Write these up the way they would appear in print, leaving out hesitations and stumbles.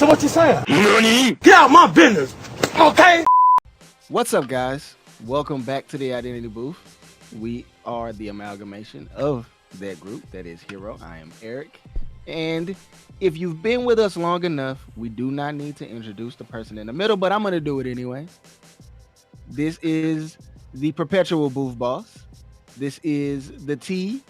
what you're saying. Nani? Get out my business, okay? What's up, guys? Welcome back to the Identity Booth. We are the amalgamation of that group that is Heero. I am Eric. And if you've been with us long enough, we do not need to introduce the person in the middle, but I'm going to do it anyway. This is the perpetual booth boss. This is the T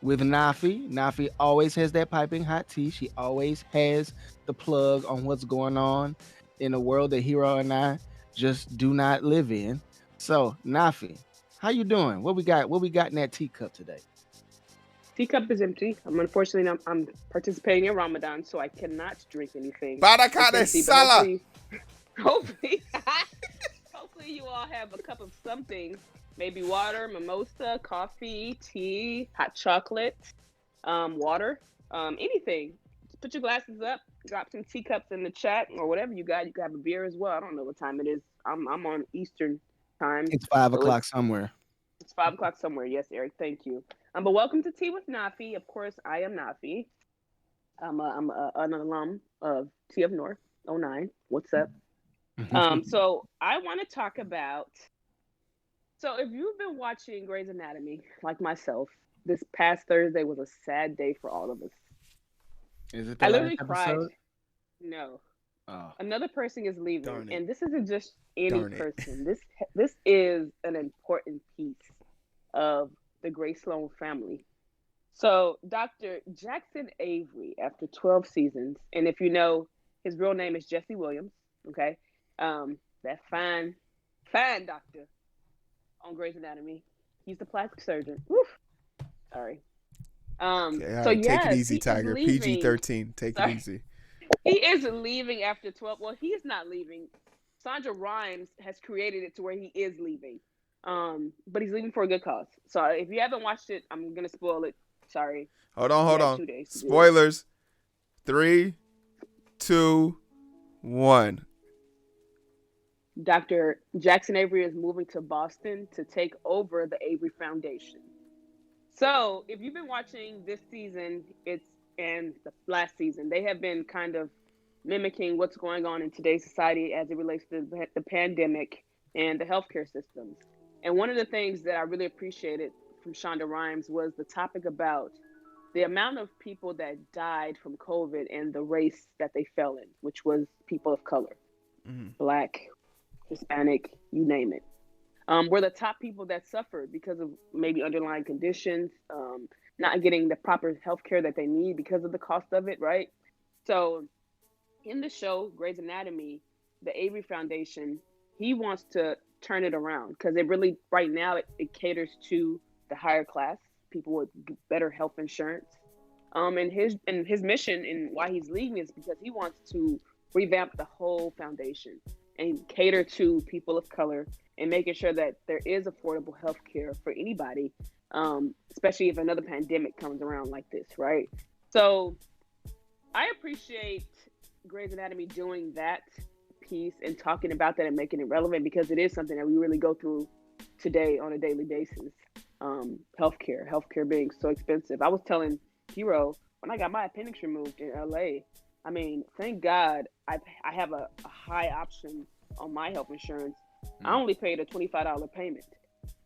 with Nafi. Nafi always has that piping hot tea. She always has the plug on what's going on in a world that Heero and I just do not live in. So, Nafi, how you doing? What we got in that teacup today? Teacup is empty. Unfortunately, I'm participating in Ramadan, so I cannot drink anything. Barakade Salah. Hopefully, you all have a cup of something. Maybe water, mimosa, coffee, tea, hot chocolate, water, anything. Just put your glasses up, drop some teacups in the chat or whatever you got. You can have a beer as well. I don't know what time it is. I'm on Eastern time. It's 5 o'clock somewhere. It's 5 o'clock somewhere. Yes, Eric. Thank you. But welcome to Tea with Nafi. Of course, I am Nafi. I'm an alum of T of North 09. What's up? So I want to talk about. So if you've been watching Grey's Anatomy, like myself, this past Thursday was a sad day for all of us. Is it? I literally cried. No. Oh. Another person is leaving, Darn it. and this isn't just any Darn it. person. This is an important piece of the Grey Sloan family. So Dr. Jackson Avery, after 12 seasons, and if you know, his real name is Jesse Williams. Okay, that fine doctor on Grey's Anatomy. He's the plastic surgeon. Woof. Sorry. Okay, so yeah, take it easy, Tiger. PG-13. Take it easy. He is leaving after 12. Well, he is not leaving. Sandra Rhimes has created it to where he is leaving. But he's leaving for a good cause. So if you haven't watched it, I'm gonna spoil it. Sorry. Hold on. Spoilers. 3, 2, 1. Dr. Jackson Avery is moving to Boston to take over the Avery Foundation. So if you've been watching this season, and the last season, they have been kind of mimicking what's going on in today's society as it relates to the pandemic and the healthcare systems. And one of the things that I really appreciated from Shonda Rhimes was the topic about the amount of people that died from COVID and the race that they fell in, which was people of color, Black, Hispanic, you name it. Were the top people that suffered because of maybe underlying conditions, not getting the proper health care that they need because of the cost of it, right? So in the show, Grey's Anatomy, the Avery Foundation, he wants to turn it around because it really, right now, it caters to the higher class, people with better health insurance. And his mission and why he's leaving is because he wants to revamp the whole foundation and cater to people of color and making sure that there is affordable health care for anybody, especially if another pandemic comes around like this, right? So I appreciate Grey's Anatomy doing that piece and talking about that and making it relevant because it is something that we really go through today on a daily basis. Healthcare being so expensive. I was telling Heero when I got my appendix removed in LA, I mean, thank God I have a high option on my health insurance. I only paid a $25 payment.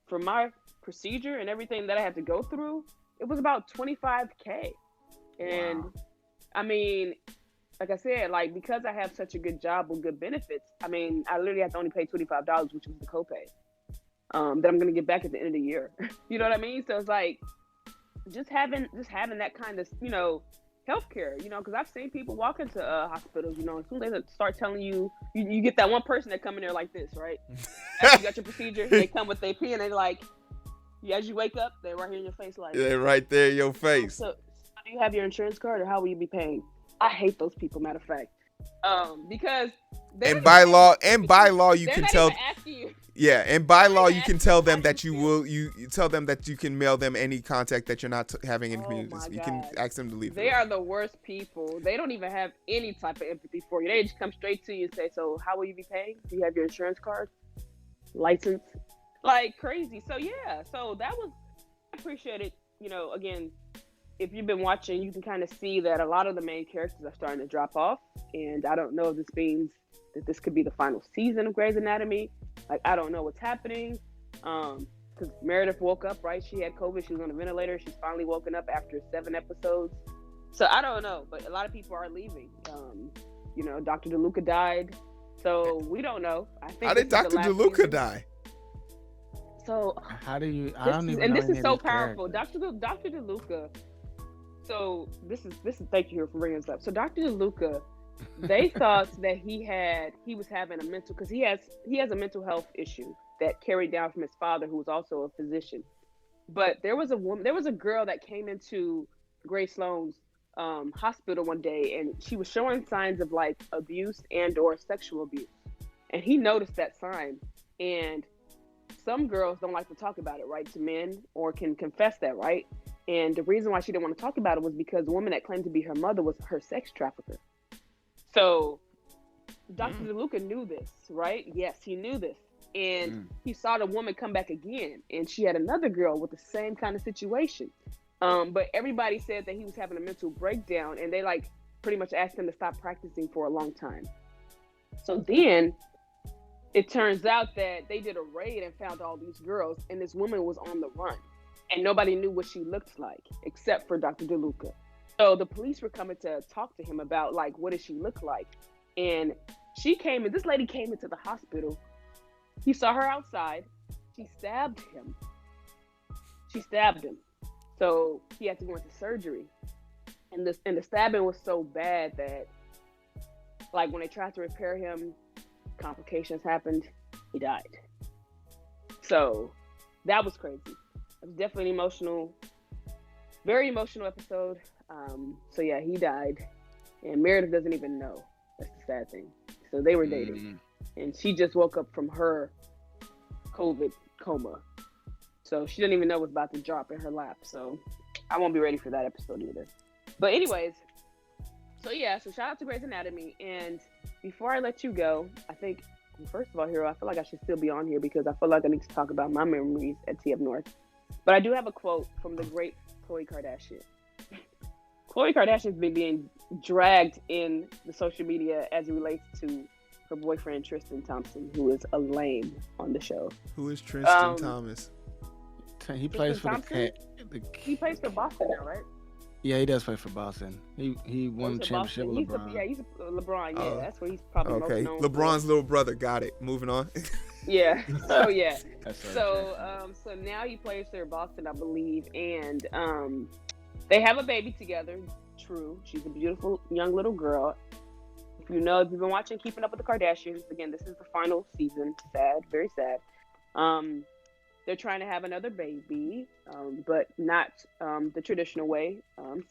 For my procedure and everything that I had to go through, it was about $25K. And wow. I mean, like I said, like because I have such a good job with good benefits, I mean, I literally have to only pay $25, which was the copay. That I'm gonna get back at the end of the year. You know what I mean? So it's like just having that kind of, healthcare, because I've seen people walk into hospitals, as soon as they start telling you get that one person that come in there like this, right? After you got your procedure, they come with their pen and they're like, as you wake up, they're right here in your face, like, yeah, right there in your face. So do you have your insurance card or how will you be paying? I hate those people, matter of fact. Because by law you can tell. You. Yeah, and by law you can tell them that you tell them that you can mail them any contact that you're not having in communities. You can ask them to leave. They are the worst people. They don't even have any type of empathy for you. They just come straight to you and say, "So how will you be paying? Do you have your insurance card, license?" Like crazy. So yeah, so that was appreciated. Again, if you've been watching, you can kind of see that a lot of the main characters are starting to drop off. And I don't know if this means that this could be the final season of Grey's Anatomy. Like, I don't know what's happening. Because Meredith woke up, right? She had COVID. She was on a ventilator. She's finally woken up after 7 episodes. So I don't know, but a lot of people are leaving. Dr. DeLuca died. So we don't know. I think How did Dr. DeLuca die? So how do you? I don't even know. And this is any so of these powerful. characters. Dr. DeLuca. So this is thank you for bringing this up. So Dr. DeLuca, they thought that he was having a mental, because he has a mental health issue that carried down from his father, who was also a physician. But there was a girl that came into Grace Sloan's hospital one day, and she was showing signs of like abuse and or sexual abuse, and he noticed that sign. And some girls don't like to talk about it, right, to men, or can confess that, right? And the reason why she didn't want to talk about it was because the woman that claimed to be her mother was her sex trafficker. So Dr. DeLuca knew this, right? Yes, he knew this. And he saw the woman come back again, and she had another girl with the same kind of situation. But everybody said that he was having a mental breakdown, and they like pretty much asked him to stop practicing for a long time. So then it turns out that they did a raid and found all these girls, and this woman was on the run, and nobody knew what she looked like except for Dr. DeLuca. So the police were coming to talk to him about like, what does she look like? And this lady came into the hospital. He saw her outside. She stabbed him. So he had to go into surgery. And the stabbing was so bad that, like, when they tried to repair him, complications happened. He died. So that was crazy. It was definitely an very emotional episode. So yeah, he died. And Meredith doesn't even know. That's the sad thing. So they were dating. And she just woke up from her COVID coma. So she didn't even know it was about to drop in her lap. So I won't be ready for that episode either. But anyways, so shout out to Grey's Anatomy. And before I let you go, I think, first of all, Heero, I feel like I should still be on here because I feel like I need to talk about my memories at TF North. But I do have a quote from the great Khloe Kardashian. Khloe Kardashian's been being dragged in the social media as it relates to her boyfriend Tristan Thompson, who is a lame on the show. Who is Tristan Thomas? He plays for He plays for Boston now, right? Yeah, he does play for Boston. He won the championship with LeBron. He's LeBron. Yeah, that's what he's probably most known LeBron's little brother. Got it. Moving on. Yeah. Oh yeah. So now he plays for Boston, I believe, and they have a baby together. True. She's a beautiful young little girl. If you've been watching Keeping Up with the Kardashians, again, this is the final season. Sad, very sad. They're trying to have another baby, but not the traditional way,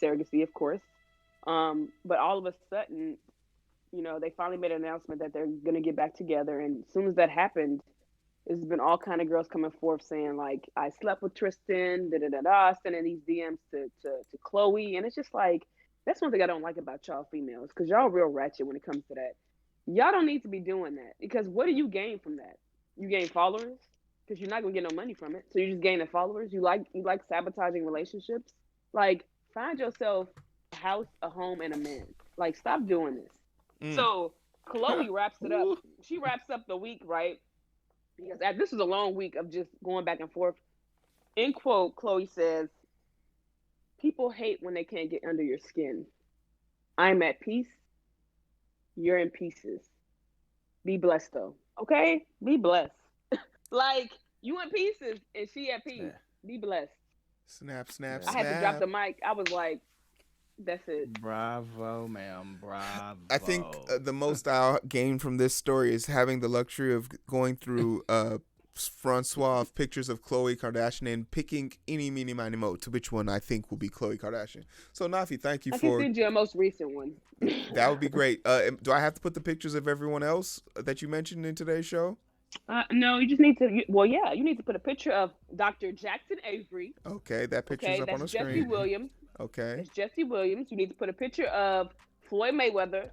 surrogacy, of course. But all of a sudden, they finally made an announcement that they're going to get back together. And as soon as that happened, there's been all kind of girls coming forth saying, like, I slept with Tristan, sending these DMs to Khloe. And it's just like, that's one thing I don't like about y'all females, because y'all real ratchet when it comes to that. Y'all don't need to be doing that, because what do you gain from that? You gain followers, because you're not gonna get no money from it. So you're just gaining followers. You like sabotaging relationships. Like, find yourself a house, a home, and a man. Like, stop doing this. So Khloe wraps it up. She wraps up the week, right? Because this is a long week of just going back and forth. In quote, Khloe says, "People hate when they can't get under your skin. I'm at peace. You're in pieces. Be blessed, though. Okay? Be blessed." Like, you in pieces and she at peace. Yeah. Be blessed. Snap. I had to drop the mic. I was like, that's it. Bravo, ma'am. Bravo. I think the most I'll gain from this story is having the luxury of going through Francois of pictures of Khloe Kardashian and picking any, meeny, miny, mo to which one I think will be Khloe Kardashian. So, Nafi, thank you I can send you a most recent one. That would be great. Do I have to put the pictures of everyone else that you mentioned in today's show? No, you just need to. You need to put a picture of Dr. Jackson Avery. Okay, that picture's up on the screen. Jesse Williams. Okay. It's Jesse Williams. You need to put a picture of Floyd Mayweather.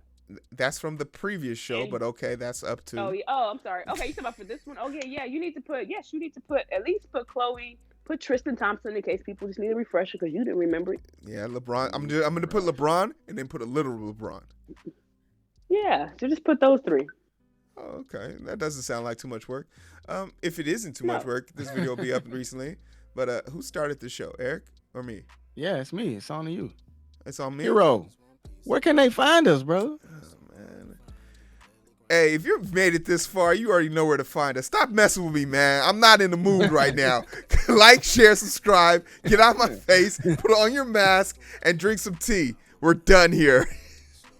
That's from the previous show, but okay, that's up to. Oh, I'm sorry. Okay, you talking about for this one? Okay, yeah, you need to put. Yes, you need to put at least put Khloe, Put Tristan Thompson in case people just need a refresher because you didn't remember it. Yeah, LeBron. I'm gonna put LeBron and then put a little LeBron. Yeah, so just put those three. Oh, okay. That doesn't sound like too much work. If it isn't too much work, this video will be up recently. But who started the show, Eric or me? Yeah, it's me. It's on to you. It's on me. Heero, where can they find us, bro? Oh, man. Hey, if you've made it this far, you already know where to find us. Stop messing with me, man. I'm not in the mood right now. Like, share, subscribe. Get out my face. Put on your mask and drink some tea. We're done here.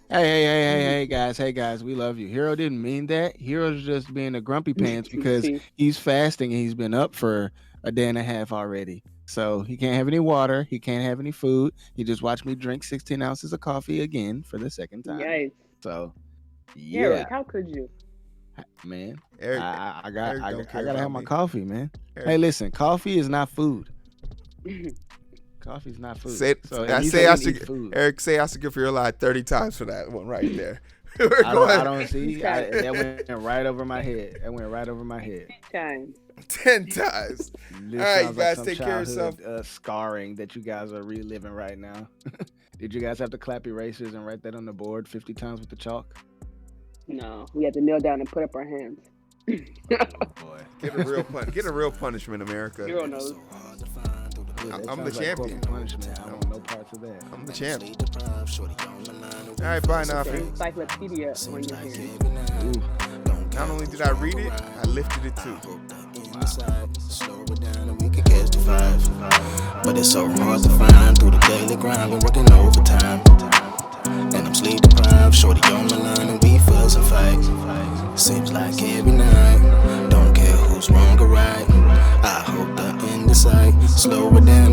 Hey, guys, we love you. Heero didn't mean that. Hero's just being a grumpy pants because he's fasting and he's been up for a day and a half already. So he can't have any water. He can't have any food. He just watched me drink 16 ounces of coffee again for the second time. Yikes. So, yeah. Eric, how could you? Man, Eric, I gotta about have my me. coffee, man. Eric. Hey, listen, coffee is not food. Coffee's not food. Eric, say I should give your lie 30 times for that one right there. I don't see. That went right over my head. 10 times. This All right, sounds guys, some take care of yourself. Scarring that you guys are reliving right now. Did you guys have to clap erasers and write that on the board 50 times with the chalk? No, we had to kneel down and put up our hands. Oh boy. Get a real punishment, America. Heero knows. I'm the champion. Punishment. I want no parts of that. I'm the champion. All right, bye, Nafi. Encyclopedia on your hand. Not only did I read it, I lifted it too. Slow it down and we can catch the five. But it's so hard to find through the daily grind. Been working overtime. And I'm sleep deprived. Shorty on the line and we fuss and fight. Seems like every night. Don't care who's wrong or right. I hope the end is sight. Slow it down.